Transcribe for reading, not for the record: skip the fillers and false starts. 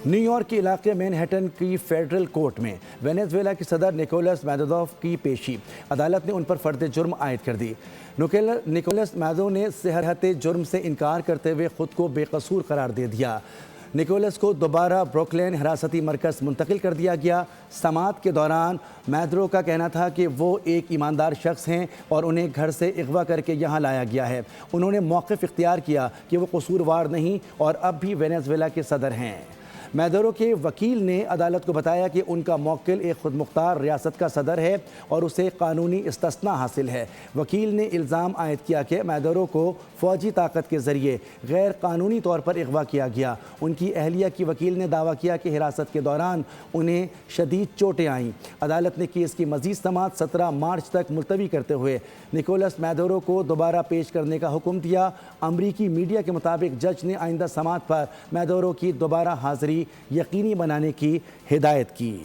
New York کے علاقے Manhattan کی فیڈرل کورٹ میں وینیزویلا کے صدر نکولس میدودو کی پیشی، عدالت نے ان پر فرد جرم عائد کر دی۔ نکولس میدودو نے صحت جرم سے انکار کرتے ہوئے خود کو بے قصور قرار دے دیا۔ نکولس کو دوبارہ بروکلین حراستی مرکز منتقل کر دیا گیا۔ سماعت کے دوران میدودو کا کہنا تھا کہ وہ ایک ایماندار شخص ہیں اور انہیں گھر سے اغوا کر کے یہاں لایا گیا ہے۔ انہوں نے موقف اختیار کیا کہ وہ قصوروار نہیں اور اب بھی وینیزویلا کے صدر ہیں۔ میدودو کے وکیل نے عدالت کو بتایا کہ ان کا موکل ایک خود مختار ریاست کا صدر ہے اور اسے قانونی استثناء حاصل ہے۔ وکیل نے الزام عائد کیا کہ میدودو کو فوجی طاقت کے ذریعے غیر قانونی طور پر اغوا کیا گیا۔ ان کی اہلیہ کی وکیل نے دعویٰ کیا کہ حراست کے دوران انہیں شدید چوٹیں آئیں۔ عدالت نے کیس کی مزید سماعت 17 مارچ تک ملتوی کرتے ہوئے نکولس میدودو کو دوبارہ پیش کرنے کا حکم دیا۔ امریکی میڈیا کے مطابق جج نے آئندہ سماعت پر میدودو کی دوبارہ حاضری یقینی بنانے کی ہدایت کی۔